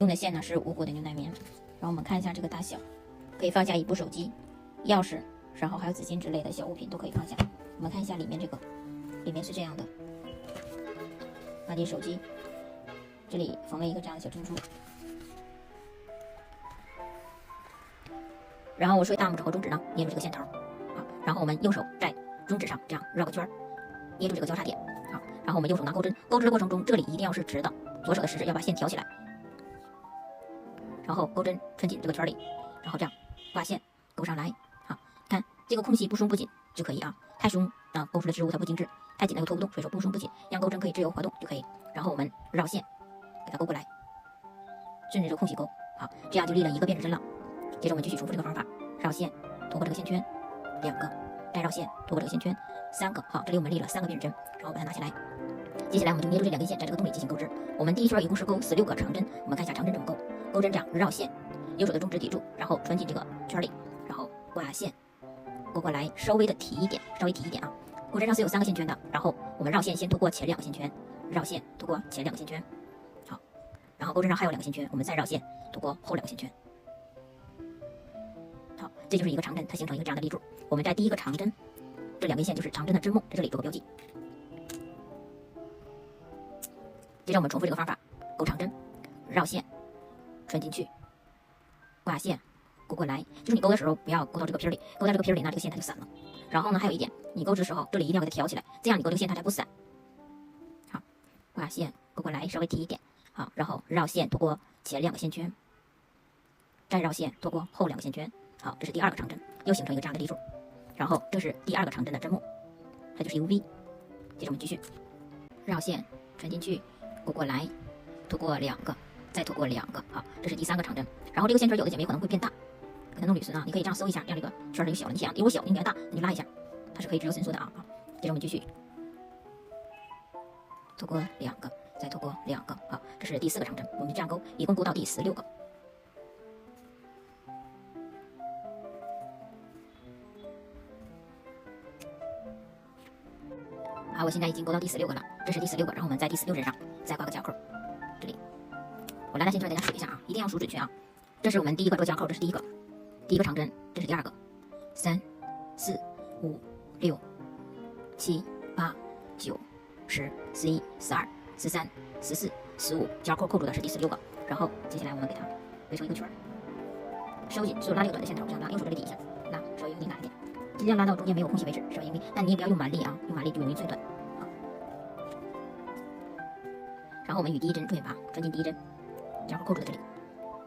用的线呢是无骨的牛奶棉，然后我们看一下这个大小，可以放下一部手机、钥匙，然后还有纸巾之类的小物品都可以放下。我们看一下里面这个，里面是这样的，放进手机，这里缝了一个这样的小珍珠。然后我是大拇指和中指呢捏住这个线头，然后我们右手在中指上这样绕个圈，捏住这个交叉点，然后我们右手拿钩针，钩织的过程中这里一定要是直的，左手的食指要把线挑起来，然后钩针穿进这个圈里，然后这样挂线钩上来，看这个空隙不松不紧就可以啊，太松勾出的织物它不精致，太紧了又拖不动，所以说不松不紧，让钩针可以自由滑动就可以。然后我们绕线给它勾过来，顺着这个空隙勾，好，这样就立了一个变指针了。接着我们继续重复这个方法，绕线拖过这个线圈2个，再绕线拖过这个线圈3个，好，这里我们立了3个变指针，然后把它拿起来。接下来我们就捏住这2根线，在这个洞里进行钩织。我们第一圈一共是钩16个长针，我们看一下长针怎么钩。钩针这样绕线，右手的中指抵住，然后穿进这个圈里，然后挂线勾过来，稍微提一点啊。钩针上是有3个线圈的，然后我们绕线先拖过前2个线圈，绕线拖过前2个线圈，好，然后钩针上还有2个线圈，我们再绕线拖过后2个线圈。好，这就是一个长针，它形成一个这样的立柱。我们在第一个长针，这2根线就是长针的针目，在这里做个标记。接着我们重复这个方法，钩长针，绕线，穿进去，挂线，勾过来。就是你勾的时候不要勾到这个皮里，勾到这个皮里呢，这个线它就散了。然后呢，还有一点，你勾织的时候这里一定要给它挑起来，这样你勾这个线它才不散。好，挂线勾过来，稍微提一点。好，然后绕线拖过前2个线圈，再绕线拖过后2个线圈。好，这是第2个长针，又形成一个这样的立柱。然后这是第2个长针的针目，它就是一个 V。接着我们继续绕线穿进去，勾过来，拖过2个，再拖过2个。好，这是第3个长针。然后这个线圈有的姐妹可能会变大，给它弄捋顺啊，你可以这样搜一下，让这个圈就小了。你想如果小应该大，你就拉一下，它是可以自由伸缩的啊。接着我们继续拖过2个，再拖过2个。好，这是第4个长针，我们就这样勾，一共勾到第16个。好，我现在已经勾到第16个了，这是第16个，然后我们在第16针上再挂个夹扣，这里我来线圈给大家数一下啊，一定要数准确啊。这是我们第1个做夹扣，这是第一个长针，这是第2个，3、4、5、6、7、8、9、10、11、12、13、14、15，夹扣扣住的是第16个。然后接下来我们给它围成一个圈，收紧，所有拉这个短的线头，这样拉，右手这里抵一下，拉，稍微用力拉一点，尽量拉到中间没有空隙为止，稍微用力，但你也不要用蛮力啊，用蛮力就容易碎断。然后我们与第1针重点拔，穿进第1针，夹扣扣住在这里，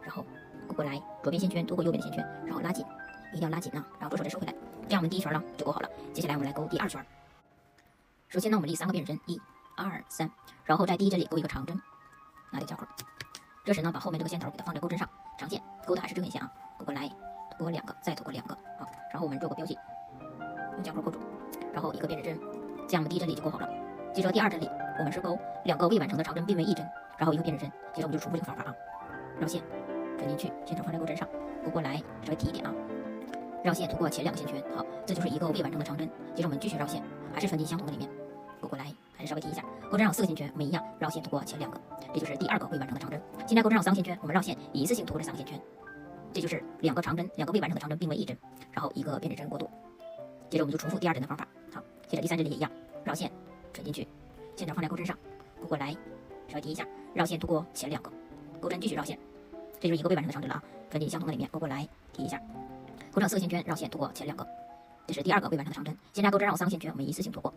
然后勾过来，左边线圈拖过右边的线圈，然后拉紧，一定要拉紧啊，然后左手再收回来，这样我们第1圈呢就勾好了。接下来我们来勾第2圈。首先呢，我们立3个变指针，1、2、3，然后在第1针里勾一个长针，拿这个夹扣。这时呢，把后面这个线头给它放在钩针上，长线勾的还是这根线啊，勾过来，拖过2个，再拖过2个，好，然后我们做个标记，用夹扣扣住，然后一个变指针，这样我们第1针里就勾好了。接着第2针里，我们是勾2个未完成的长针并为1针，然后一个变指针。接着我们就重复这个方法啊，绕线穿进去，线头放在钩针上，勾过来，稍微提一点啊，绕线拖过前2个线圈，好，这就是一个未完成的长针。接着我们继续绕线，还是穿进相同的里面，勾过来，还是稍微提一下。钩针上有4个线圈，我们一样绕线拖过前2个，这就是第2个未完成的长针。现在钩针上有3个线圈，我们绕线一次性拖过这3个线圈，这就是2个长针，2个未完成的长针并为1针，然后一个变指针过渡。接着我们就重复第2针的方法，好，接着第3针里也一样，绕线穿进去，线头放在钩针上，勾过来，稍微提一下，绕线拖过前2个，钩针继续绕线，这就是一个未完成的长针了啊，穿进相同的里面，勾过来，提一下，钩针4个线圈，绕线拖过前2个，这是第2个未完成的长针。现在钩针上有3个线圈，我们一次性拖过，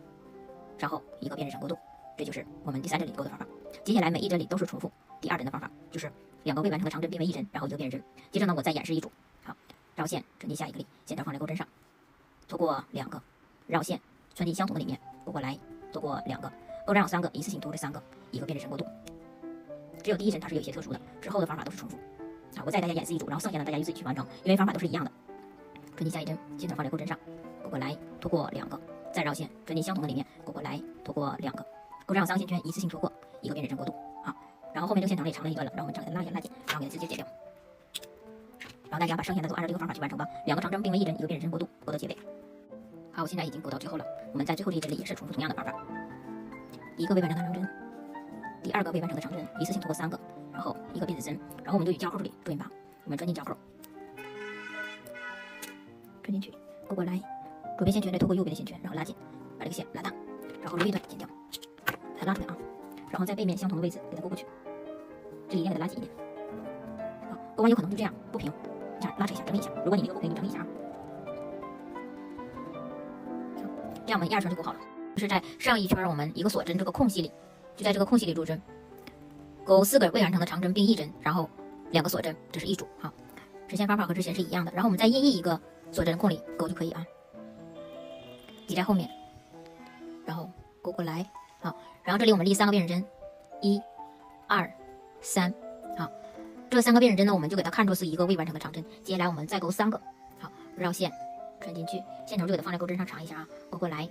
然后一个变指针过渡，这就是我们第3针里勾的方法。接下来每一针里都是重复第2针的方法，就是2个未完成的长针并为1针，然后一个变指针。接着呢，我再演示一组，好，绕线穿进下一个里，线头放在钩针上，拖过2个，绕线穿进相同的里面，勾过来，拖过2个，钩针有3个，一次性拖这3个，一个变指针过渡。只有第1针它是有一些特殊的，之后的方法都是重复。啊，我再大家演示一组，然后剩下的大家就自己去完成，因为方法都是一样的。穿进下一针，线头放在钩针上，勾过来，拖过2个，再绕线穿进相同的里面，勾过来，拖过2个，钩针上3个线圈，一次性拖过，一个变指针过渡。好，然后后面这个线头也长了一段了，让我们这样给它拉一下，拉紧，然后给它直接解掉。然后大家把剩下的都按照这个方法去完成吧。2个长针并为1针，一个变指针过渡，勾到结尾。好，我现在已经勾到最后了，我们在最后这一针里也是重复同样的方法，一个未完成的长针，第2个未完成的长针，一次性拖过3个，然后一个辫子针，然后我们就以交扣处理，注意吧，我们穿进交扣，穿进去，勾过来，左边线圈再透过右边的线圈，然后拉紧，把这个线拉大，然后留一段剪掉，再拉出来啊，然后在背面相同的位置给它勾过去，这里一定给它拉紧一点。好，勾完有可能就这样不平，这样拉扯一下，整理一下。如果你那个不平，你整理一下啊。这样我们一二圈就勾好了。就是在上一圈我们一个锁针这个空隙里，就在这个空隙里入针，勾4个未完成的长针并1针，然后2个锁针，这是一组。好，实现方法和之前是一样的。然后我们再印一个锁针空里勾就可以啊，挤在后面，然后勾过来。好，然后这里我们立3个辨认针，1、2、3。好，这3个辨认针呢，我们就给它看作是一个未完成的长针。接下来我们再勾3个，好，绕线穿进去，线头就给它放在钩针上长一下啊，勾过来。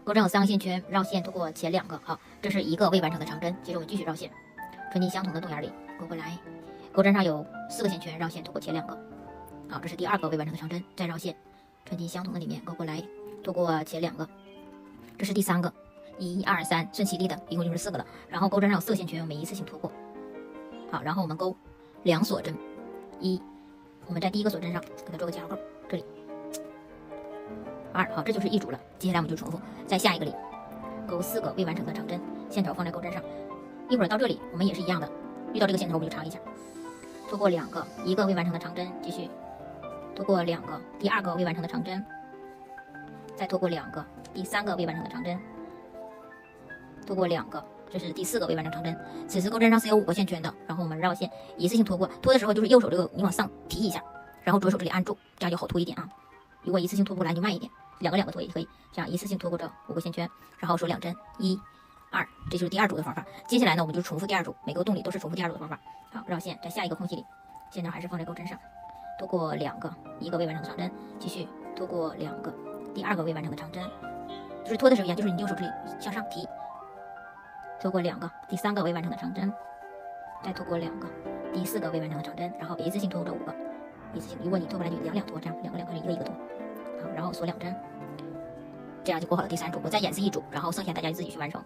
钩针有3个线圈，绕线通过前2个，好，这是一个未完成的长针。接着我们继续绕线，穿进相同的洞眼里，勾过来。钩针上有4个线圈，绕线通过前2个，好，这是第2个未完成的长针。再绕线，穿进相同的里面，勾过来，通过前2个，这是第3个。1、2、3，顺其例的，一共就是4个了。然后钩针上有4个线圈，我们一次性拖过，好，然后我们勾2锁针，我们在第1个锁针上给它做个加号，这里。2，好，这就是一组了。接下来我们就重复，在下一个里勾4个未完成的长针，线头放在钩针上。一会儿到这里我们也是一样的，遇到这个线头我们就长一下，拖过2个，1个未完成的长针，继续拖过2个，第2个未完成的长针，再拖过2个，第3个未完成的长针，拖过2个，这是第4个未完成长针。此时钩针上是有5个线圈的，然后我们绕线一次性拖过，拖的时候就是右手这个你往上提一下，然后左手这里按住，这样就好拖一点啊。如果一次性拖不来就慢一点，2个拖也可以，这样一次性拖过这5个线圈，然后数2针，1、2，这就是第2组的方法。接下来呢，我们就重复第2组，每个洞里都是重复第2组的方法。好，绕线在下一个空隙里，线头还是放在钩针上，拖过2个，1个未完成的长针，继续拖过2个，第2个未完成的长针，就是拖的时候一样，就是你右手这里向上提，拖过2个，第3个未完成的长针，再拖过2个，第4个未完成的长针，然后一次性拖过这5个，一次性。如果你拖不来就2拖，这样2个一个拖。好，然后锁2针，这样就勾好了第3组。我再演示一组，然后剩下大家就自己去完成。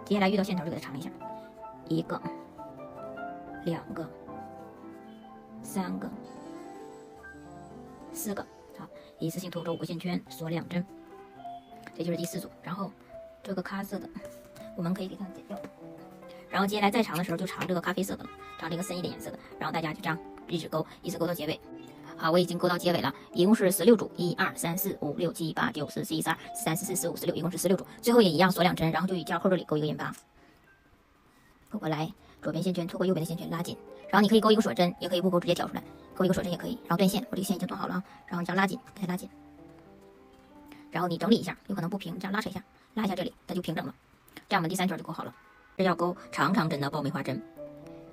接下来遇到线头就给它长一下，1个、2个、3个、4个，好，一次性拖这5个线圈，锁2针，这就是第4组。然后这个咖色的我们可以给它剪掉，然后接下来再长的时候就长这个咖啡色的了，长这个深一点颜色的，然后大家就这样一直勾到结尾。好，我已经勾到结尾了，一共是16组，1、2、3、4、5、6、7、8、9、10、11、12、13、14、15、16，一共是16组。最后也一样锁2针，然后就以交扣这里勾一个引拔，勾过来，左边线圈拖过右边的线圈拉紧，然后你可以勾一个锁针，也可以不勾直接挑出来，勾一个锁针也可以，然后断线，我这个线已经断好了，然后你这样拉紧，给它拉紧，然后你整理一下，有可能不平，这样拉扯一下，拉一下这里，它就平整了。这样我们第3圈就勾好了。这要勾长针的爆梅花针，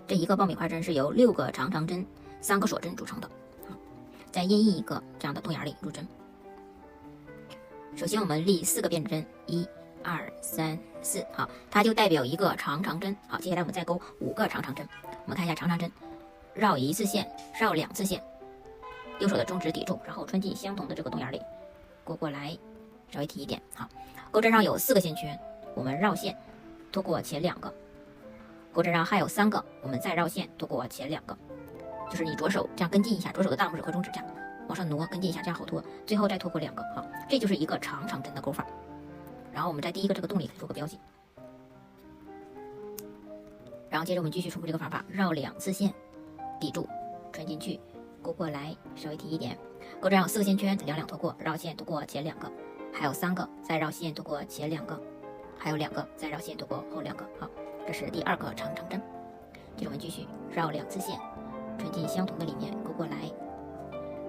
这一个爆梅花针是由6个长针、3个锁针组成的。再印一个这样的洞眼里入针。首先我们立4个辨认针，1、2、3、4，好，它就代表一个长针。好，接下来我们再勾5个长针。我们看一下长针，绕1次线，绕2次线，右手的中指抵住，然后穿进相同的这个洞眼里，勾过来，稍微提一点。好，钩针上有4个线圈，我们绕线拖过前2个，钩针上还有3个，我们再绕线拖过前2个。就是你左手这样跟进一下，左手的大拇指和中指这样往上挪，跟进一下，这样好拖。最后再拖过2个，好，这就是一个长针的勾法。然后我们在第1个这个洞里做个标记，然后接着我们继续重复这个方法，绕2次线，抵住，穿进去，勾过来，稍微提一点。钩针上有4个线圈，两拖过，绕线拖过前2个，还有3个，再绕线拖过前2个，还有2个，再绕线拖过后2个。好，这是第2个长针。接着我们继续绕2次线。穿进相同的里面，勾过来，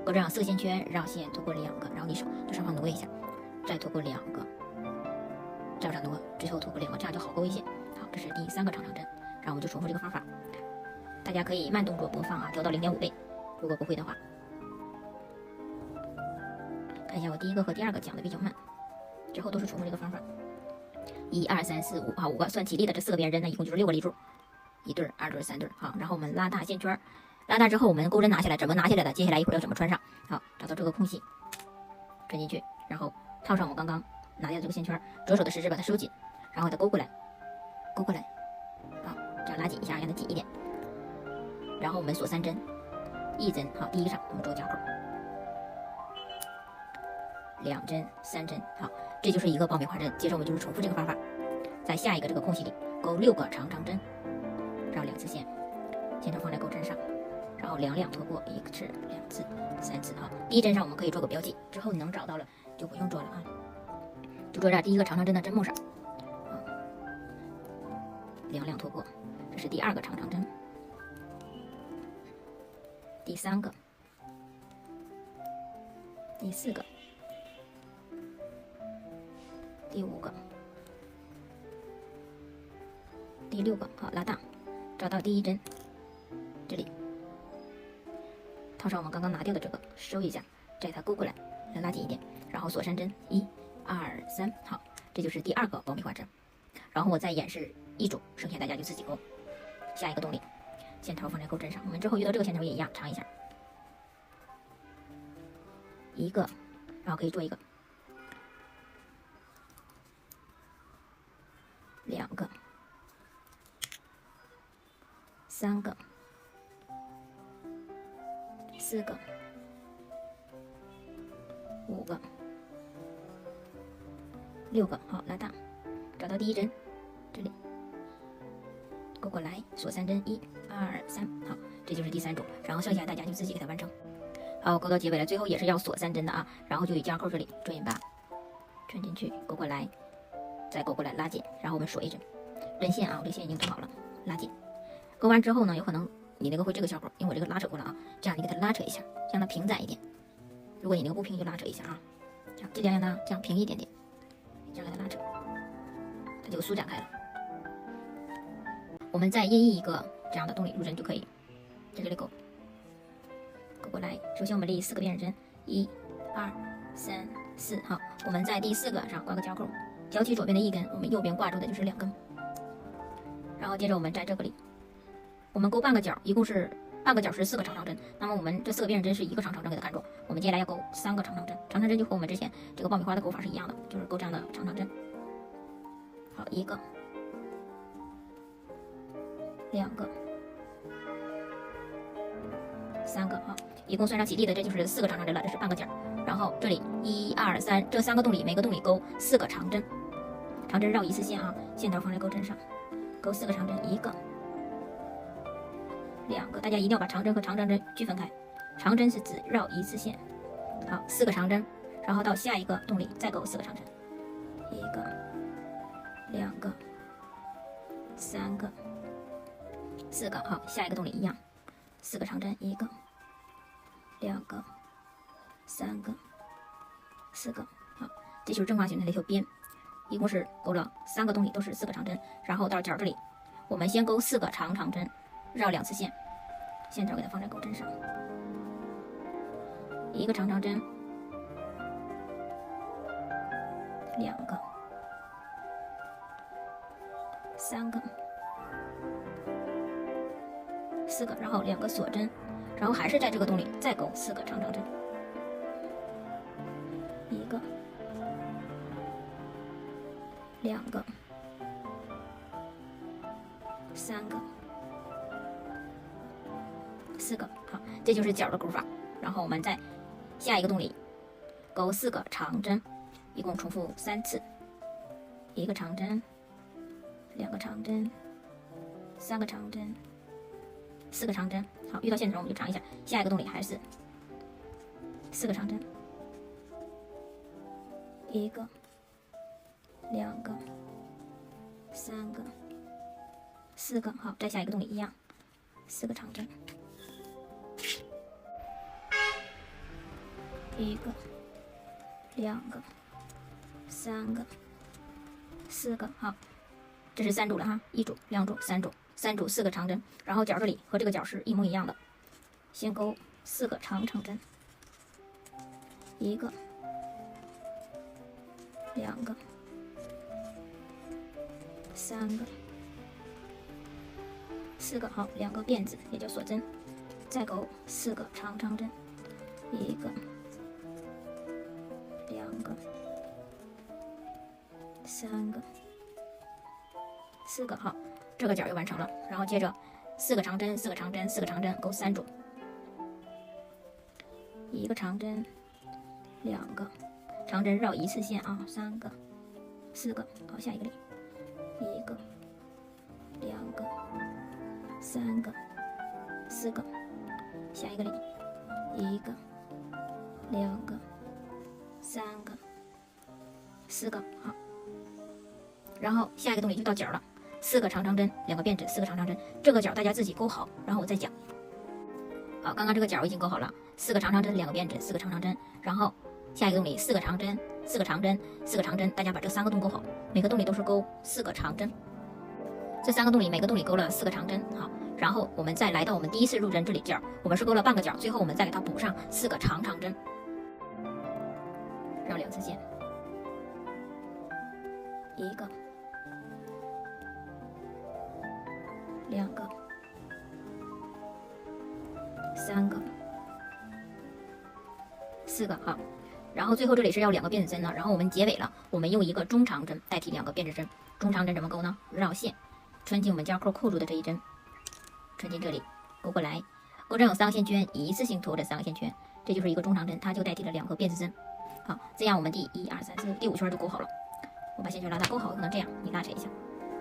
钩针上4个线圈，绕线拖过2个，然后你手就上方挪一下，再拖过2个，再往上挪，最后拖过2个，这样就好勾一些。好，这是第3个长针，然后我们就重复这个方法。大家可以慢动作播放啊，调到0.5倍，如果不会的话。看一下我第1个和第2个讲的比较慢，之后都是重复这个方法。1、2、3、4、5，好，5个算起立的这4个辨认针，那一共就是6个立柱，1对、2对、3对，好，然后我们拉大线圈。拉大之后，我们钩针拿下来，怎么拿下来的？接下来一会儿要怎么穿上？好，找到这个空隙，穿进去，然后套上我刚刚拿下的这个线圈，左手的食指把它收紧，然后再勾过来，好，这样拉紧一下，让它紧一点。然后我们锁3针，一针好，第一个上我们做夹扣，2针、3针，好，这就是一个爆米花针。接着我们就是重复这个方法，在下一个这个空隙里钩6个长针，绕2次线，线头放在钩针上，然后两拖过1次、2次、3次，好，第一针上我们可以做个标记，之后你能找到了就不用做了啊，就做这第一个长针的针目上，两拖过，这是第2个长针，第3个，第4个，第5个，第6个，好，拉大，找到第一针，这里套上我们刚刚拿掉的这个，收一下，再它勾过来，来拉紧一点，然后锁3针，1、2、3，好，这就是第2个爆米花针。然后我再演示一组，剩下大家就自己勾。下一个动力，线头放在钩针上，我们之后遇到这个线头也一样，长一下，一个，然后可以做一个，2个、3个、4个、5个、6个，好，拉大，找到第一针，这里勾过来，锁3针，1、2、3，好，这就是第3种，然后剩下大家就自己给它完成。好，勾到结尾了，最后也是要锁3针的啊，然后就以夹扣这里转引把穿进去，勾过来，再勾过来拉紧，然后我们锁1针，针线啊，我这线已经做好了，拉紧。勾完之后呢，有可能你那个会这个效果，因为我这个拉扯过了啊，这样你给它拉扯一下，让它平展一点。如果你那个不平，就拉扯一下啊，这样尽量让它这样平一点点，这样给它拉扯，它就舒展开了。我们再印一个这样的动力入针就可以，在这里勾过来。首先我们立4个辨认针，1、2、3、4，好，我们在第4个上挂个夹扣，挑起左边的1根，我们右边挂住的就是2根。然后接着我们在这个里，我们勾半个角，一共是半个角是4个长针，那么我们这4个辨认针是1个长针给它看住，我们接下来要勾3个长针，长针就和我们之前这个爆米花的勾法是一样的，就是勾这样的长针。好，一个。2个、3个，好，一共算上起立的，这就是4个长针了，这是半个角。然后这里1、2、3这3个动力，每个动力勾4个长针，长针绕1次线啊，线头放在钩针上，勾4个长针，1个、2个，大家一定要把长针和长针区分开，长针是只绕1次线，好，4个长针，然后到下一个动力再勾4个长针，1个、2个、3个。4个，好，下一个动力一样，4个长针，1个、2个、3个、4个，好，这就是正方形的那条边，一共是勾了3个动力，都是4个长针，然后到角这里，我们先勾4个长针，绕2次线，线头给它放在钩针上，1个长针，2个、3个。4个，然后2个锁针，然后还是在这个动力再勾4个长针，1个、2个、3个、4个，好，这就是角的勾法。然后我们在下一个动力勾4个长针，一共重复3次，1个长针、2个长针、3个长针。4个长针，好，遇到线头我们就长一下。下一个动力还是4个长针，1个、2个、3个、4个，好，再下一个动力一样，4个长针，1个、2个、3个、4个，好，这是3组了哈，1组、2组、3组。3组4个长针，然后角这里和这个角是一模一样的，先勾4个长针，1个、2个、3个、4个，好，2个辫子也叫锁针，再勾4个长针，1个、2个、3个、4个，好。这个角就完成了，然后接着4个长针，4个长针，4个长针，钩3组，1个长针，2个长针绕一次线啊，3个，4个，好，下一个里，1个，2个，3个，4个，下一个里，1个，2个，3个，4个，好，然后下一个动力就到角了，4个长针，2个变指，4个长针，这个角大家自己勾好，然后我再讲。好，刚刚这个角我已经勾好了，4个长针，2个变指，4个长针，然后下一个动力4个长针，4个长针，4个长针，大家把这3个洞勾好，每个动力都是勾4个长针，这3个动力每个动力勾了4个长针，好，然后我们再来到我们第一次入针这里角，我们是勾了半个角，最后我们再给它补上4个长针，绕2次线，1个，2个，3个，4个，好，然后最后这里是要2个变指针呢，然后我们结尾了，我们用一个中长针代替2个变指针，中长针怎么勾呢？绕线穿进我们夹扣扣住的这一针，穿进这里，勾过来，钩针有3个线圈，一次性拖这3个线圈，这就是一个中长针，它就代替了2个变指针。好，这样我们第1、2、3、4、第5圈就勾好了。我把线圈拉大，勾好可能这样，你拉扯一下，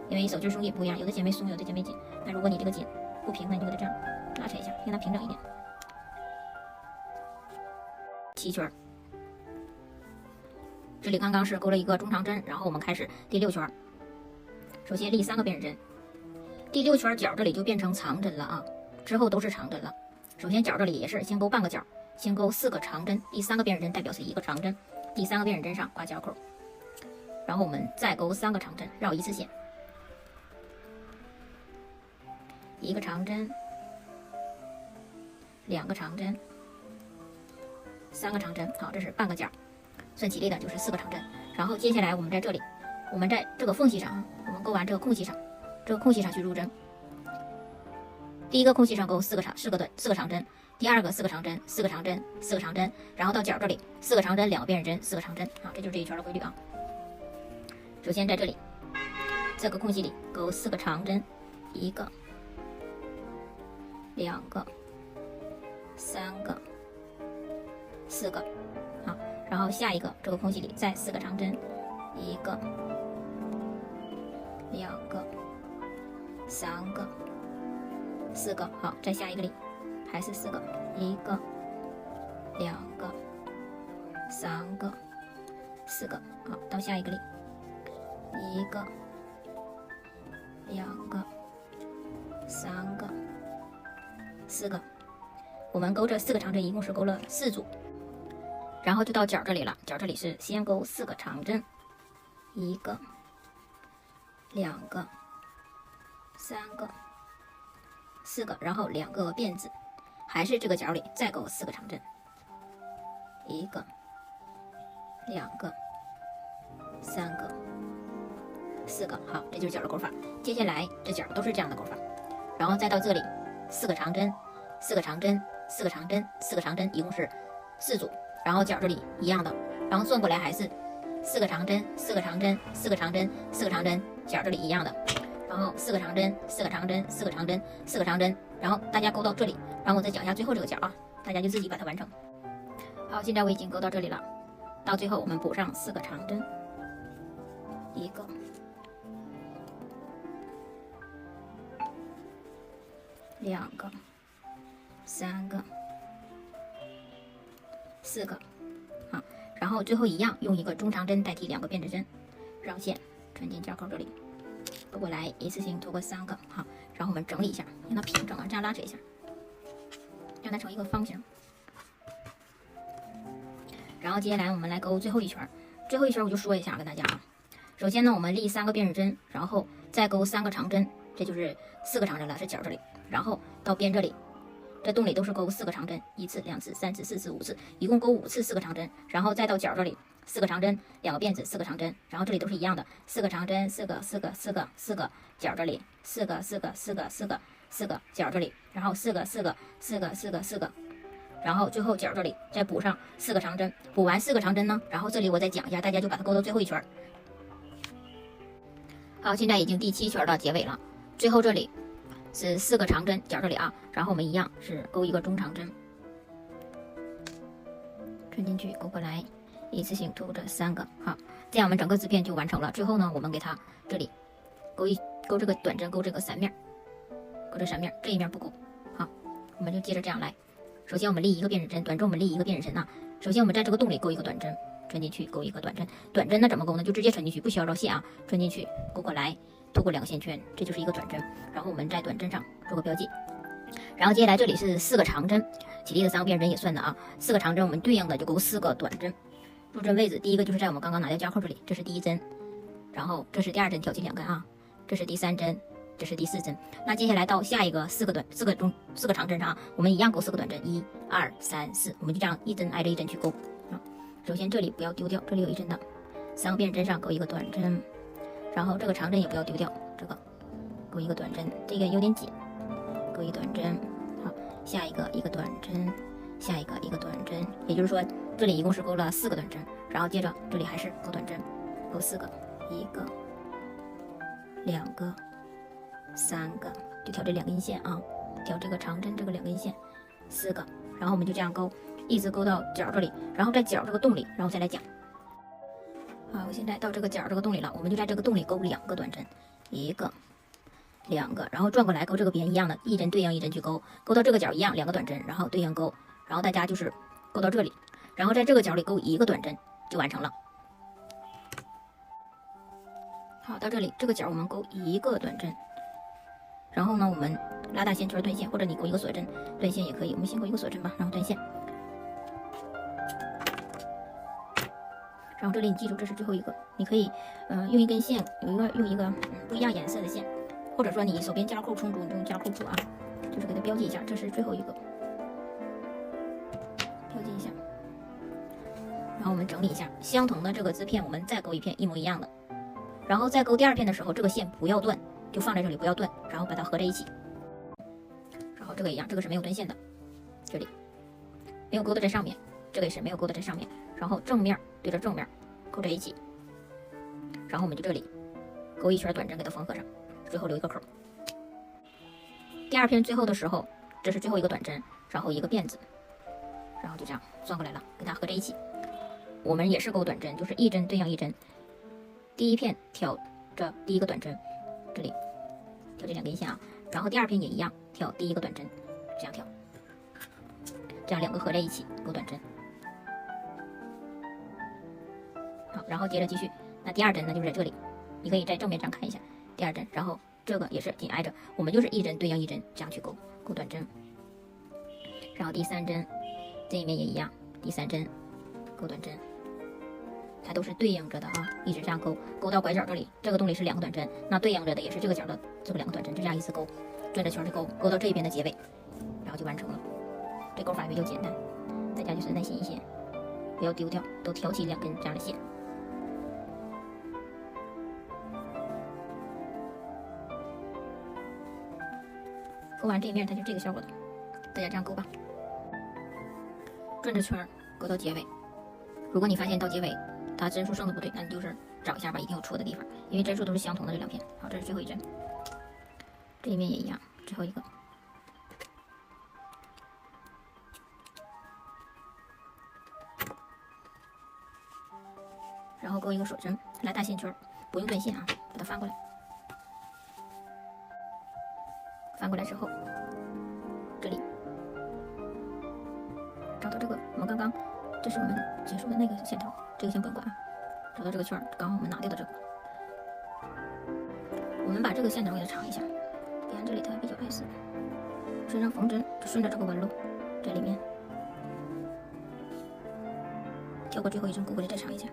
因为手劲松紧不一样，有的弦没松，有的弦没紧。那如果你这个紧不平，那你就给它这样拉扯一下，让它平整一点。7圈，这里刚刚是勾了一个中长针，然后我们开始第6圈。首先立3个变指针，第6圈角这里就变成长针了啊，之后都是长针了。首先角这里也是先勾半个角，先勾4个长针，第3个变指针代表是1个长针，第3个变指针上挂夹扣，然后我们再勾3个长针，绕一次线，1个长针，2个长针，3个长针，好，这是半个角，算起立的就是4个长针。然后接下来我们在这里，我们在这个缝隙上，我们勾完这个空隙上，这个空隙上去入针。第一个空隙上勾4个长针，第二个4个长针，4个长针，4个长针，然后到角这里4个长针，2个变指针，4个长针，好，这就是这一圈的规律啊。首先在这里这个空隙里勾4个长针，1个、2个、3个、4个，好，然后下一个这个空隙里再4个长针，1个、2个、3个、4个，好，再下一个里还是4个，1个、2个、3个、4个，好，到下一个里1个、2个、3个、4个，我们勾这4个长针一共是勾了4组，然后就到角这里了，角这里是先勾4个长针，1个、2个、3个、4个，然后2个变指，还是这个角里再勾4个长针，1个、2个、3个、4个，好，这就是角的勾法。接下来这角都是这样的勾法，然后再到这里4个长针，4个长针，4个长针，4个长针，一共是4组，然后角这里一样的，然后转过来还是4个长针，4个长针，4个长针，4个长针，角这里一样的，然后4个长针，4个长针，4个长针，4个长针，然后大家勾到这里，然后我再讲一下最后这个角啊，大家就自己把它完成。好，现在我已经勾到这里了，到最后我们补上4个长针，1个、2个、3个、4个，好，然后最后一样用一个中长针代替2个变指针，绕线穿进夹扣这里，勾过来一次性拖过3个，好，然后我们整理一下，让它平整啊，这样拉扯一下，让它成一个方形。然后接下来我们来勾最后一圈，最后一圈我就说一下跟大家啊，首先呢我们立3个变指针，然后再勾3个长针，这就是4个长针了，是角这里，然后到边这里，这洞里都是勾4个长针，1次、2次、3次、4次、5次，一共勾5次4个长针，然后再到角这里4个长针，2个变指，4个长针，然后这里都是一样的，4个长针，4个、4个、4个、4个，角这里4个、4个、4个、4个、4个，角这里，然后4个、4个、4个、4个、4个，然后最后角这里再补上4个长针，补完4个长针呢，然后这里我再讲一下，大家就把它勾到最后一圈。好，现在已经第7圈了，结尾了，最后这里是4个长针角这里啊，然后我们一样是钩一个中长针，穿进去，勾过来，一次性涂这3个，好，这样我们整个织片就完成了。最后呢，我们给它这里勾这个短针，勾这个3面，勾这3面，这一面不勾，好，我们就接着这样来。首先我们立一个辨认针，短针我们立一个辨认针啊。首先我们在这个洞里勾一个短针，穿进去，勾一个短针。短针呢怎么勾呢？就直接穿进去，不需要绕线啊，穿进去，勾过来，透过2个线圈，这就是一个短针。然后我们在短针上做个标记。然后接下来这里是4个长针，起立的3个辨认针也算的啊。4个长针我们对应的就勾4个短针。入针位置第一个就是在我们刚刚拿掉夹扣这里，这是第1针，然后这是第2针，挑起2根啊，这是第3针，这是第4针。那接下来到下一个4个长针上，我们一样勾4个短针，1、2、3、4，我们就这样一针挨着一针去勾啊。首先这里不要丢掉，这里有1针的，3个辨认针上勾一个短针，然后这个长针也不要丢掉，这个勾一个短针，这个有点紧，勾一短针，好，下一个一个短针，下一个一个短针，也就是说这里一共是勾了4个短针，然后接着这里还是勾短针，勾4个，1个、2个、3个，就挑这2根线啊，挑这个长针这个2根线，4个，然后我们就这样勾，一直勾到角这里，然后在角这个洞里，然后再来讲。好，我现在到这个角这个洞里了，我们就在这个洞里勾2个短针，1个、2个，然后转过来勾这个边一样的，一针对应一针去勾，勾到这个角一样2个短针，然后对应勾，然后大家就是勾到这里，然后在这个角里勾1个短针就完成了。好，到这里这个角我们勾1个短针，然后呢我们拉大线圈断线，或者你勾一个锁针断线也可以，我们先勾一个锁针吧，然后断线。然后这里你记住这是最后一个，你可以用一根线，用一个不一样颜色的线，或者说你手边夹扣充足，你用夹扣处啊，就是给它标记一下，这是最后一个，标记一下。然后我们整理一下，相同的这个织片我们再勾一片一模一样的，然后再勾第2片的时候，这个线不要断，就放在这里不要断，然后把它合在一起。然后这个一样，这个是没有断线的，这里没有勾的在上面，这个也是没有勾的在上面，然后正面对着正面扣在一起，然后我们就这里勾一圈短针给它缝合上，最后留一个口。第2片最后的时候，这是最后一个短针，然后一个辫子，然后就这样转过来了，给它合在一起。我们也是勾短针，就是一针对应一针，第1片挑着第1个短针，这里挑这2根线啊，然后第2片也一样，挑第1个短针，这样挑，这样2个合在一起勾短针。好，然后接着继续，那第2针呢就是在这里，你可以在正面上看一下第2针，然后这个也是紧挨着，我们就是一针对应一针这样去勾短针，然后第3针这一面也一样，第3针勾短针，它都是对应着的啊，一直这样勾到拐角这里，这个洞里是2个短针，那对应着的也是这个角的这个2个短针，就这样一直勾，转着圈去勾到这边的结尾，然后就完成了。这勾法比较简单，大家就是耐心一些，不要丢掉，都挑起2根这样的线。勾完这一面它就这个效果的，大家这样勾吧，转着圈勾到结尾。如果你发现到结尾它针数剩的不对，那你就是找一下吧，一定有错的地方，因为针数都是相同的这2片。好，这是最后一针，这一面也一样，最后一个。然后勾一个锁针，拉大线圈，不用断线啊，把它翻过来。翻过来之后，这里找到这个，我们刚刚这是我们结束的那个线头，这个先不用管啊。找到这个圈，刚刚我们拿掉的这个，我们把这个线头给它长一下，别看这里它比较碍事。身上缝针就顺着这个纹路，在里面跳过最后一针，勾过来再长一下。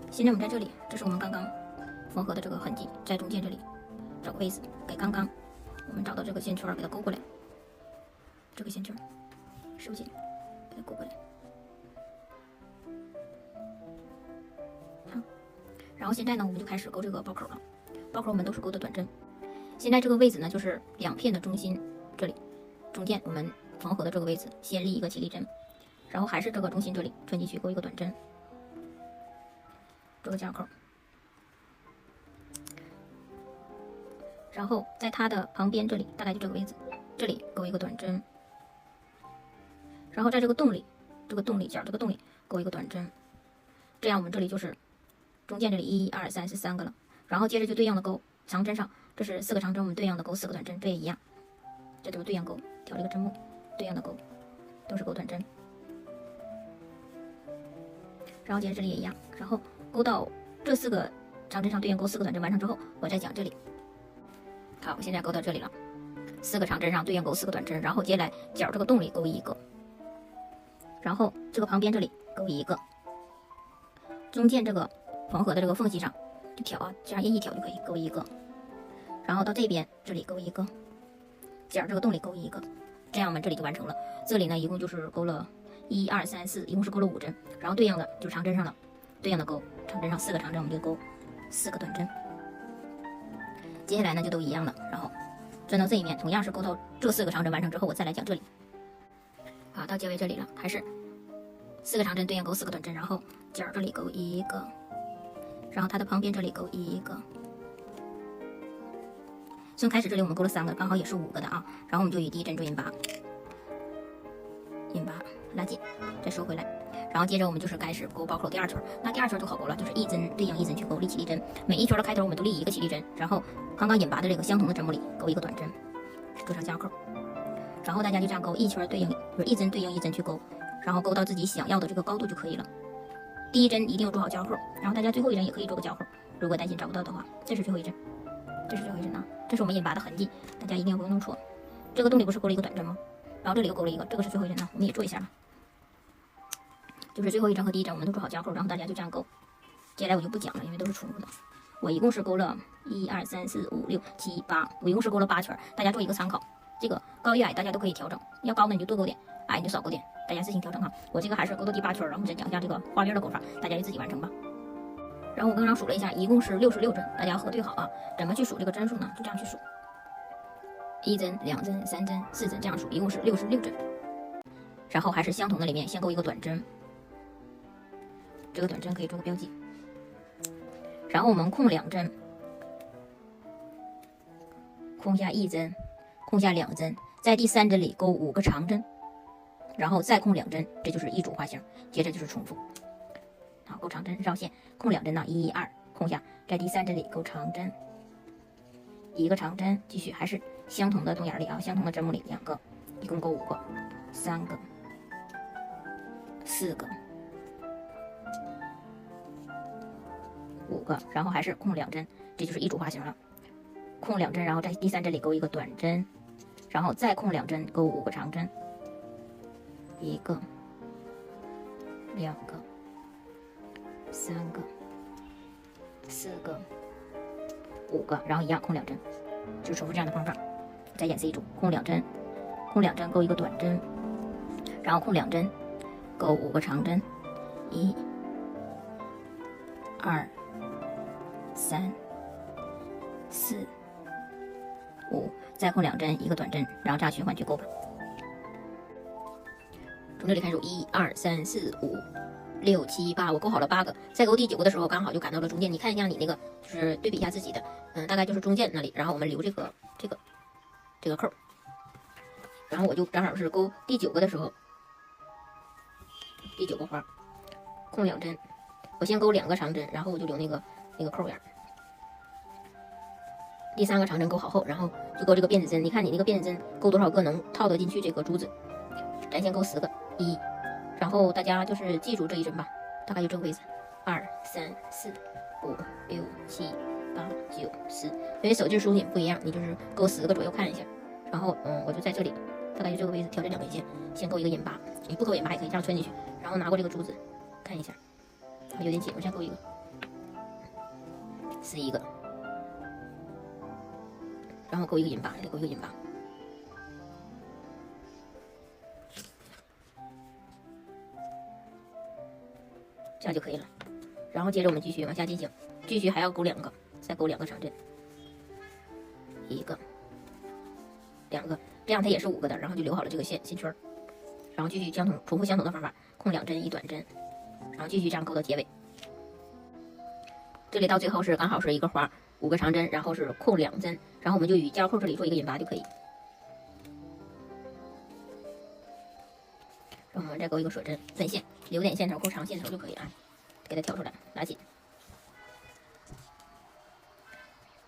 现在我们在这里，这是我们刚刚缝合的这个痕迹，在中间这里找个位置，给刚刚我们找到这个线圈给它勾过来，这个线圈收紧，给它勾过来。好，然后现在呢，我们就开始勾这个包口了。包口我们都是勾的短针。现在这个位置呢，就是2片的中心，这里中间我们缝合的这个位置，先立一个起立针，然后还是这个中心这里穿进去勾一个短针，这个夹口。然后在它的旁边这里，大概就这个位置，这里勾一个短针，然后在这个洞里，这个洞里角这个洞里勾一个短针，这样我们这里就是中间这里1、2、3是3个了，然后接着就对应的勾长针上，这是4个长针，我们对应的勾4个短针，这也一样，这都是对应勾，挑这个针目对应的勾都是勾短针，然后接着这里也一样，然后勾到这4个长针上对应勾4个短针完成之后，我再讲这里。好，我现在勾到这里了，4个长针上对应勾4个短针，然后接下来角这个洞里勾一个，然后这个旁边这里勾一个，中间这个缝合的这个缝隙上就挑啊，这样一挑就可以勾一个，然后到这边这里勾一个，角这个洞里勾一个，这样我们这里就完成了。这里呢一共就是勾了1、2、3、4，一共是勾了5针，然后对应的就是长针上了，对应的勾长针上4个长针，我们就勾4个短针。接下来呢就都一样了，然后转到这一面，同样是勾到这4个长针完成之后，我再来讲这里。好，到结尾这里了，还是4个长针对应勾4个短针，然后角这里勾一个，然后它的旁边这里勾一个。从开始这里我们勾了3个，刚好也是5个的啊，然后我们就以第一针做引拔，引拔拉紧，再收回来。然后接着我们就是开始勾包口第2圈，那第2圈就好勾了，就是1针对应1针去勾，立起立针，每一圈的开头我们都立一个起立针，然后刚刚引拔的这个相同的针目里勾一个短针，做上加扣，然后大家就这样勾，一圈对应就是1针对应1针去勾，然后勾到自己想要的这个高度就可以了。第一针一定要做好交扣，然后大家最后一针也可以做个交扣，如果担心找不到的话，这是最后一针，这是最后一针啊，这是我们引拔的痕迹，大家一定要不用弄错。这个洞里不是勾了一个短针吗？然后这里又勾了一个，这个是最后一针啊，我们也做一下吧。就是最后一针和第一针我们都做好交扣，然后大家就这样勾。接下来我就不讲了，因为都是重复的。我一共是勾了1、2、3、4、5、6、7、8，我一共是勾了8圈，大家做一个参考。这个高与矮大家都可以调整，要高的你就多勾点，矮你就少勾点，大家自行调整哈。我这个还是勾到第8圈，然后我再讲一下这个花边的勾法，大家就自己完成吧。然后我刚刚数了一下，一共是66针，大家核对好啊。怎么去数这个针数呢？就这样去数，1针、2针、3针、4针这样数，一共是66针。然后还是相同的里面先勾一个短针。这个短针可以做个标记，然后我们空2针，空下1针，空下2针，在第3针里勾5个长针，然后再空2针，这就是一组花型。接着就是重复，好，勾长针绕线，空2针呢，1、2，空下，在第3针里勾长针，1个长针，继续还是相同的洞眼里啊，相同的针目里2个，一共勾5个，3个，4个。5个，然后还是空2针，这就是一组花型了。空2针，然后在第3针里勾一个短针，然后再空2针，勾5个长针，1个、2个、3个、4个、5个，然后一样空2针，就重复这样的方法。再演示一组，空2针，空2针勾一个短针，然后空2针，勾5个长针，1、2、3、4、5，再空2针，一个短针，然后这样循环去勾吧。从这里开始，1、2、3、4、5、6、7、8，我勾好了8个。在勾第9个的时候，刚好就赶到了中间。你看一下你那个，就是对比一下自己的，大概就是中间那里。然后我们留这个扣，然后我就正好是勾第9个的时候，第9个花，空2针，我先勾2个长针，然后我就留那个扣眼。第3个长针勾好后，然后就勾这个辫子针。你看你那个辫子针勾多少个能套得进去这个珠子？咱先勾10个，1，然后大家就是记住这一针吧，大概就这个位置，2、3、4、5、6、7、8、9、10。因为手劲输紧不一样，你就是勾10个左右看一下。然后我就在这里，大概就这个位置，挑这2根线，先勾一个引拔。你不勾引拔也可以这样穿进去，然后拿过这个珠子看一下，有点紧，我再勾一个，11个。然后勾一个引拔，再勾一个引拔，这样就可以了。然后接着我们继续往下进行，继续还要勾2个，再勾2个长针，1个、2个，这样它也是5个的，然后就留好了这个线圈，然后继续重复相同的方法，空2针一短针，然后继续这样勾到结尾。这里到最后是刚好是一个花，5 5个长针，然后是扣2针，然后我们就与交扣这里做一个引拔就可以。然后我们再钩一个锁针，分线，留点线头，钩长线头就可以啊，给它挑出来，拉紧。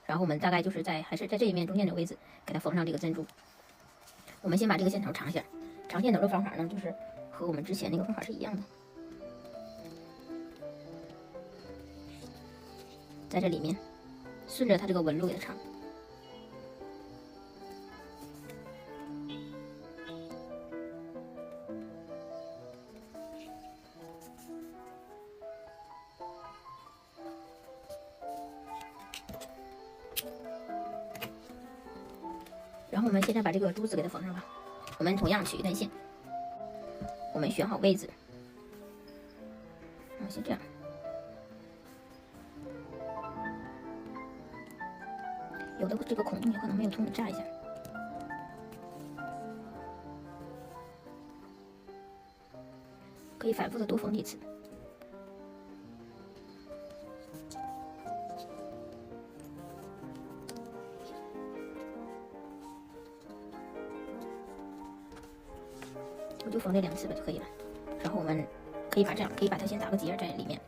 然后我们大概就是还是在这一面中间的位置，给它缝上这个珍珠。我们先把这个线头长下，长线头的方法呢，就是和我们之前那个方法是一样的，在这里面顺着它这个纹路给它长。然后我们现在把这个珠子给它缝上了。我们同样取一根线，我们选好位置，先这样。有的这个孔洞有可能没有通，你扎一下。可以反复的多缝几次。我就缝这2次吧就可以了。然后我们可以把它先打个结在里面。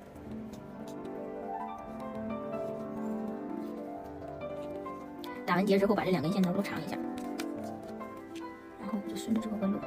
打完结之后，把这2根线头都长一下，然后就顺着这个纹路。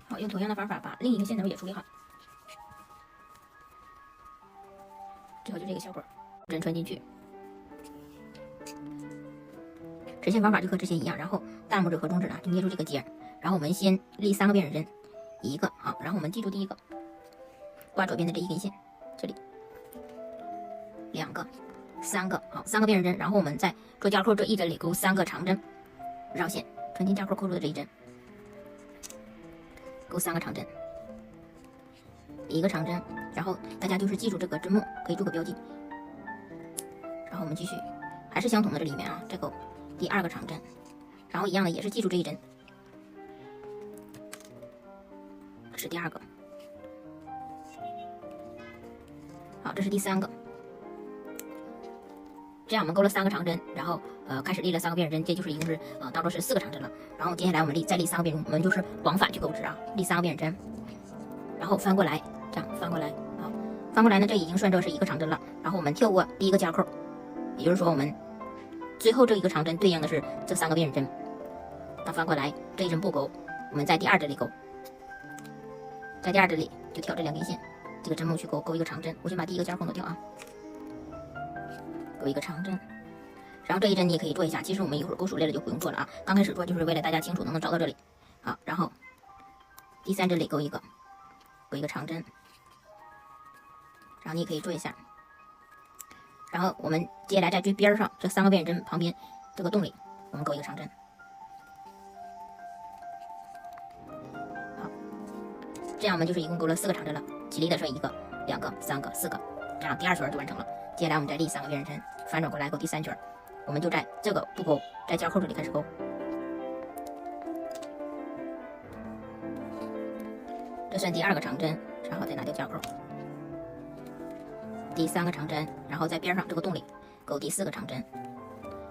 好，用同样的方法把另一个线头也处理好。最后就这个小管针穿进去，直线方法就和之前一样，然后大拇指和中指呢就捏住这个结，然后我们先立3个辨认针，1个好，然后我们记住第一个挂左边的这一根线，这里2个、3个好，3个辨认针，然后我们在做交扣这一针里钩3个长针，绕线穿进交扣扣住的这一针，钩3个长针，1个长针。然后大家就是记住这个针目，可以做个标记。然后我们继续，还是相同的这里面啊，再钩第2个长针，然后一样的也是记住这一针，这是第2个，好，这是第3个。这样我们钩了3个长针，然后开始立了3个辨认针，这就是一共是当做是4个长针了。然后接下来我们再立3个辨认，我们就是往返去钩织啊，立3个辨认针，然后翻过来。这样翻过来，好，翻过来呢，这已经算作是1个长针了。然后我们跳过第1个交扣，也就是说我们最后这1个长针对应的是这3个辨认针。那翻过来这一针不钩，我们在第2针里钩，在第2针里就挑这2根线，这个针目去钩1个长针。我先把第1个交扣弄掉啊，钩1个长针。然后这一针你也可以做一下，其实我们一会儿钩熟练了就不用做了啊。刚开始做就是为了大家清楚能找到这里。好，然后第3针里钩1个长针。然后你也可以做一下，然后我们接下来在最边上这3个辨认针旁边这个洞里，我们钩1个长针。好，这样我们就是一共钩了4个长针了，起立的是1个、2个、3个、4个，这样第2圈就完成了。接下来我们再立3个辨认针，反转过来钩第3圈，我们就在这个不钩，在交扣这里开始钩。这算第2个长针，然后再拿掉交扣。第3个长针，然后在边上这个洞里钩第4个长针，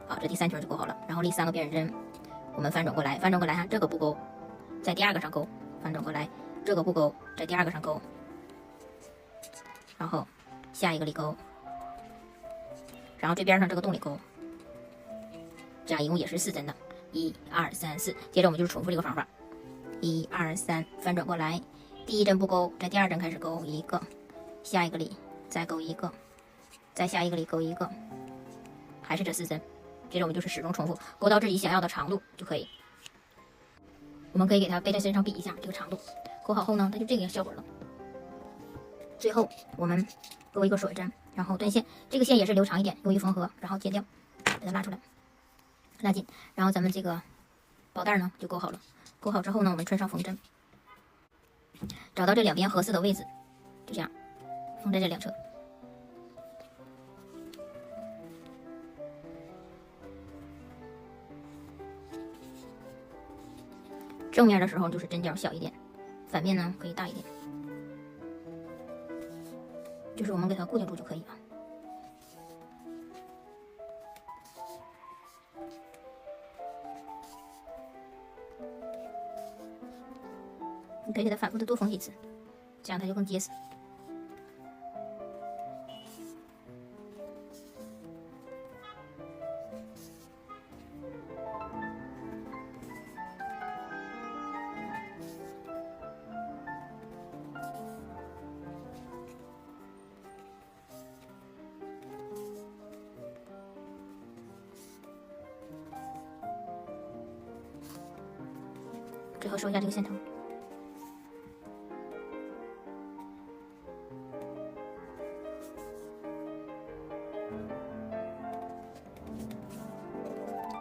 好，这第3圈就钩好了。然后立3个辨认针，我们翻转过来哈，这个不钩，在第2个上钩，翻转过来，这个不钩，在第2个上钩，然后下一个里钩，然后这边上这个洞里钩，这样一共也是4针的，1、2、3、4。接着我们就是重复这个方法，1、2、3，翻转过来，第1针不钩，在第2针开始钩1个，下一个里。再钩1个，再下一个里钩1个，还是这4针。接着我们就是始终重复，钩到自己想要的长度就可以。我们可以给它背在身上比一下这个长度，钩好后呢，它就这个效果了。最后我们钩1个锁针，然后断线，这个线也是留长一点，用于缝合，然后剪掉，给它拉出来，拉紧。然后咱们这个宝带呢就钩好了。钩好之后呢，我们穿上缝针。找到这两边合适的位置，就这样缝在这两侧。正面的时候就是针脚小一点，反面呢可以大一点，就是我们给它固定住就可以了。你可以给它反复的多缝几次，这样它就更结实。最后收一下这个线头。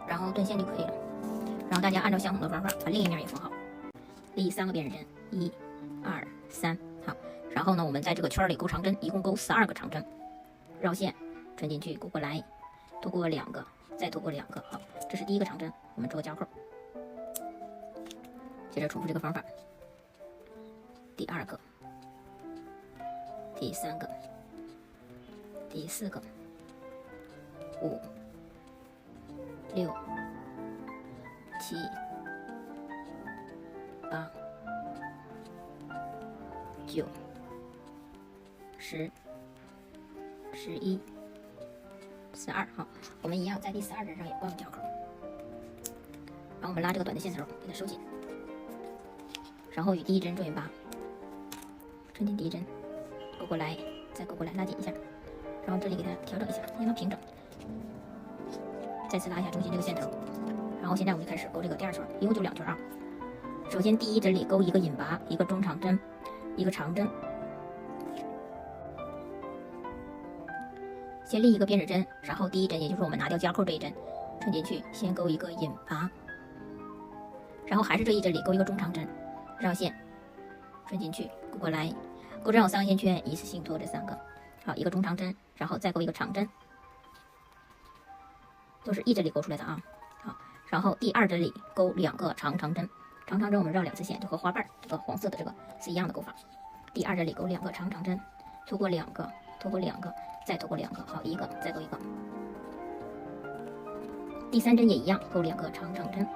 然后断线就可以了。然后大家按照相同的方法把另一面也缝好，立3个编织针，1、2、3，好。然后呢，我们在这个圈里钩长针，一共钩12个长针，绕线穿进去，勾过来，拖过2个，再拖过2个，好，这是第1个长针，我们做个交扣。接着重复这个方法，第2个、第3个、第4个、5、6、7、8、9、10、11、12，好，我们一样在第12针上也挂个交口，然后我们拉这个短的线头，给它收紧。然后与第1针做引拔，穿进第1针，勾过来，再勾过来，拉紧一下，然后这里给它调整一下，让它平整。再次拉一下中心这个线头，然后现在我们就开始勾这个第2圈，一共就2圈啊。首先第1针里勾1个引拔，一个中长针，一个长针，先立一个编织针，然后第1针也就是我们拿掉夹扣这一针，穿进去，先勾一个引拔，然后还是这一针里勾一个中长针。绕线穿进去，勾过来，钩针有3个线圈，一次性拖这3个，好，一个中长针，然后再勾一个长针，都是一针里勾出来的啊。好，然后第2针里勾2个长针，长针我们绕2次线，就和花瓣这个黄色的这个是一样的钩法。第2针里勾2个长针，拖过2个，拖过2个，再拖过2个，好，一个，再勾一个。第3针也一样，勾2个长针。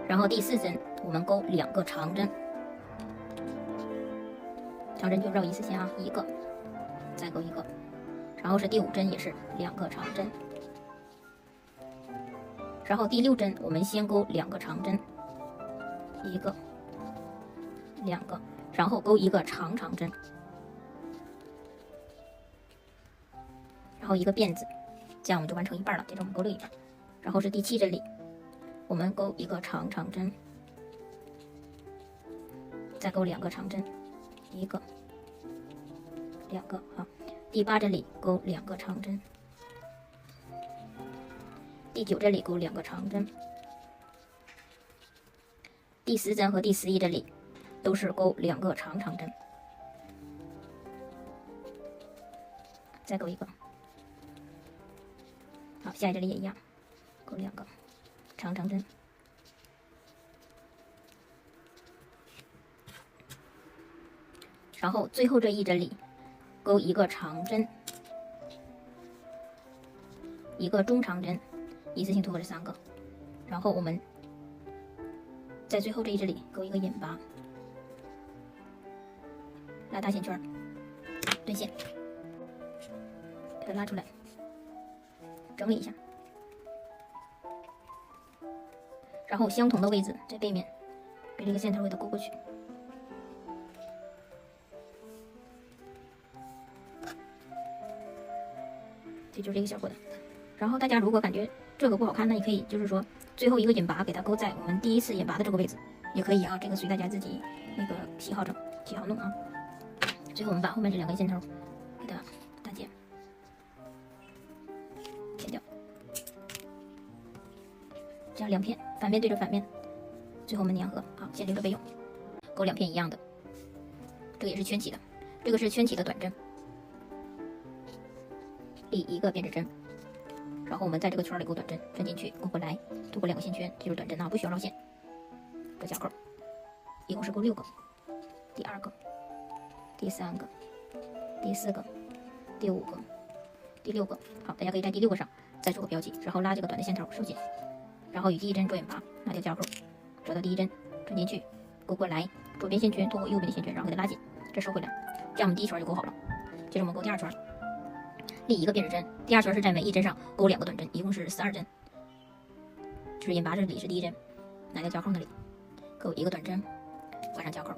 然后第4针我们勾2个长针，长针就绕1次线啊，一个，再勾一个。然后是第5针也是2个长针，然后第6针我们先勾2个长针，一个、2个，然后勾一个长针，然后一个辫子，这样我们就完成一半了。接着我们勾另一半，然后是第7针里。我们勾一个长针，再勾2个长针，一个、2个，好。第8针里勾2个长针，第9针里勾2个长针，第10针和第11针里都是勾2个长针，再勾一个，好，下一针里也一样，勾2个长针，然后最后这一针里勾一个长针，一个中长针，一次性拖过这3个，然后我们在最后这一针里勾一个引拔，拉大线圈，断线，给它拉出来，整理一下。然后相同的位置在背面，给这个线头给它勾过去。这就是这个效果的。然后大家如果感觉这个不好看，那你可以就是说最后一个引拔给它勾在我们第1次引拔的这个位置，也可以啊。这个随大家自己那个喜好弄啊。最后我们把后面这2根线头给它打结，剪掉。这样2片，反面对着反面，最后我们粘合。好，先留着备用。勾2片一样的，这个也是圈起的，这个是圈起的短针，立1个编织针，然后我们在这个圈里勾短针，穿进去，勾过来，渡过2个线圈，记住短针啊，不需要绕线。这角扣，一共是勾6个，第2个，第3个，第4个，第5个，第6个。好，大家可以在第6个上再做个标记，然后拉这个短的线头收紧，然后与第1针做眼拔，拿条夹扣，折到第1针，穿进去，勾过来，左边线圈拖过右边的线圈，然后给它拉紧，这收回来，这样我们第1圈就勾好了。接着我们勾第2圈，立1个编织针，第2圈是在每一针上勾2个短针，一共是42针。就是眼拔这里是第1针，拿条夹扣那里勾1个短针，挂上夹扣，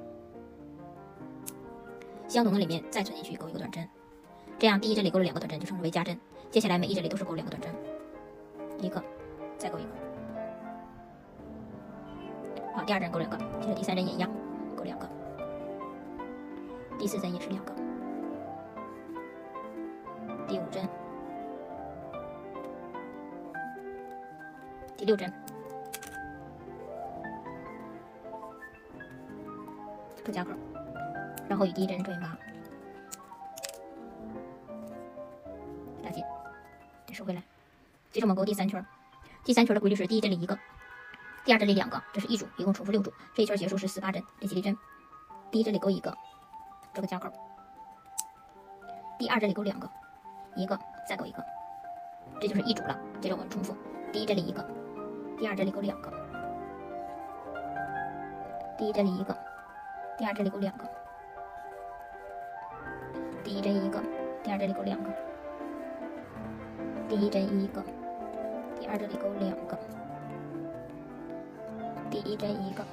相同的里面再穿进去勾1个短针，这样第1针里勾了2个短针就称之为加针。接下来每一针里都是勾2个短针，1个，再勾1个。好，第2针勾2个，接着第3针也一样，勾2个，第4针也是2个，第5针，第6针，勾夹口，然后与第1针做眼拔，拉紧，再收回来。接着我们勾第3圈，第3圈的规律是第1针里1个，第2针里2个，这是1组，一共重复6组。这一圈结束是48针，练习立针。第1针里勾1个，这个夹口。第2针里勾2个，1个，再勾1个，这就是1组了。接着我们重复，第1针里1个，第2针里勾2个，第1针里1个，第2针里勾2个，第1针1个，第2针里勾2个，第1针1个，第2针里勾2个，第1针1个，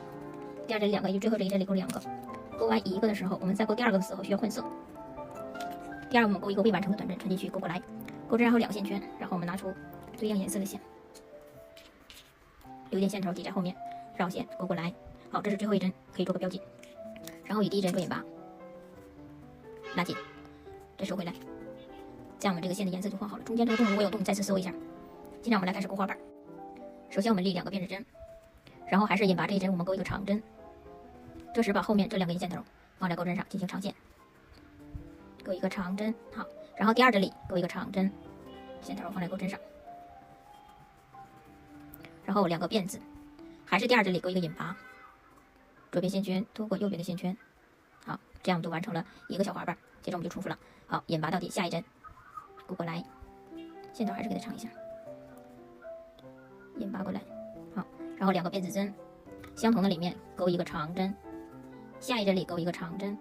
第2针2个，也就最后这一针里勾2个。勾完1个的时候，我们在勾第2个的时候需要换色。第2个我们勾一个未完成的短针，穿进去，勾过来，勾针然后2个线圈，然后我们拿出对应颜色的线，留点线头挤在后面，绕线勾过来。好，这是最后一针，可以做个标记。然后与第1针做眼拔，拉紧，再收回来，这样我们这个线的颜色就画好了。中间这个洞如果有洞，你再次搜一下。现在我们来开始勾花瓣。首先我们立2个编织针，然后还是眼拔这一针我们勾一个长针，这时把后面这2根线头放在钩针上进行长线，勾一个长针。好，然后第2针里勾一个长针，线头放在钩针上，然后2个辫子，还是第2针里勾一个眼拔，左边线圈拖过右边的线圈。好，这样我们就完成了1个小花瓣。接着我们就重复了。好，眼拔到底，下一针勾过来，线头还是给它长一下，眼拔过来。好，然后2个辫子针，相同的里面勾一个长针，下一针里勾一个长针，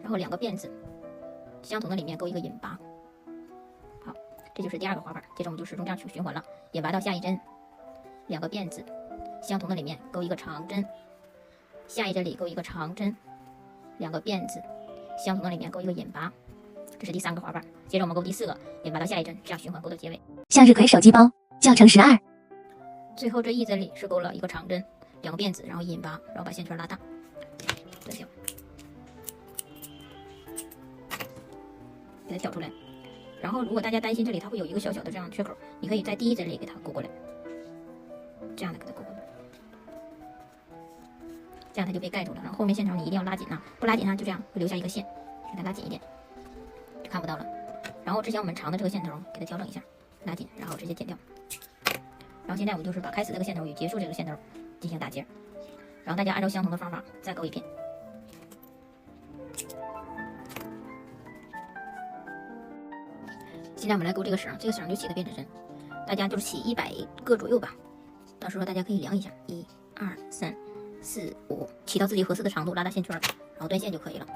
然后2个辫子，相同的里面勾一个眼拔。好，这就是第2个花瓣。接着我们就始终这样去循环了。眼拔到下一针，2个辫子，相同的里面勾一个长针，下一针里勾一个长针，2个辫子，相同的里面勾一个眼拔。这是第3个花瓣。接着我们勾第4个，眼拔到下一针，这样循环勾到结尾。向日葵手机包教程12。最后这一针里是勾了1个长针，2个辫子，然后眼拔，然后把线圈拉大，断掉，给它挑出来。然后如果大家担心这里它会有一个小小的这样缺口，你可以在第1针里给它勾过来，这样的给它勾过来，这样它就被盖住了。然后后面线头你一定要拉紧啊，不拉紧它就这样会留下一个线，给它拉紧一点就看不到了。然后之前我们长的这个线头给它调整一下，拉紧，然后直接剪掉。然后现在我们就是把开始这个线头与结束这个线头进行打结，然后大家按照相同的方法再勾一遍。现在我们来勾这个绳，这个绳就起个编织针，大家就起100个左右吧，到时候大家可以量一下，1、2、3、4、5，起到自己合适的长度，拉大线圈，然后断线就可以了。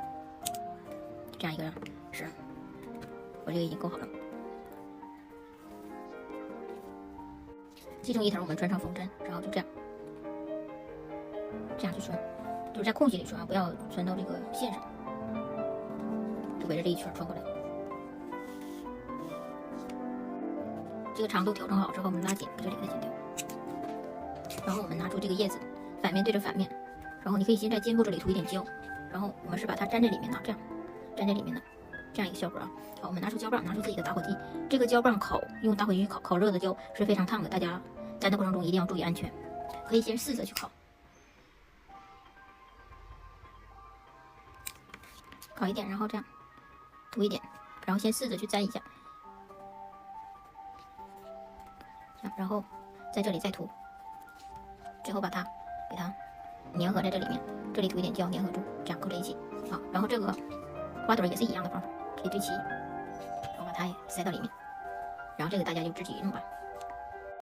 这样一个绳，我这个已经勾好了。其中一头我们穿上缝针，然后就这样去穿，就是在空隙里穿，不要穿到这个线上，就围着这一圈穿过来。这个长度调整好之后，我们拉紧，把这里给它剪掉。然后我们拿出这个叶子，反面对着反面，然后你可以先在肩部这里涂一点胶，然后我们是把它粘在里面的，这样粘在里面的，这样一个效果啊。好，我们拿出胶棒，拿出自己的打火机，这个胶棒用打火机烤热的胶是非常烫的，大家煎的过程中一定要注意安全。可以先试着去烤，烤一点，然后这样涂一点，然后先试着去粘一下，然后在这里再涂，最后把它给它粘合在这里面，这里涂一点胶粘合住，这样扣在一起。好，然后这个花朵也是一样的方法，可以对齐，然后把它也塞到里面，然后这个大家就自己弄吧。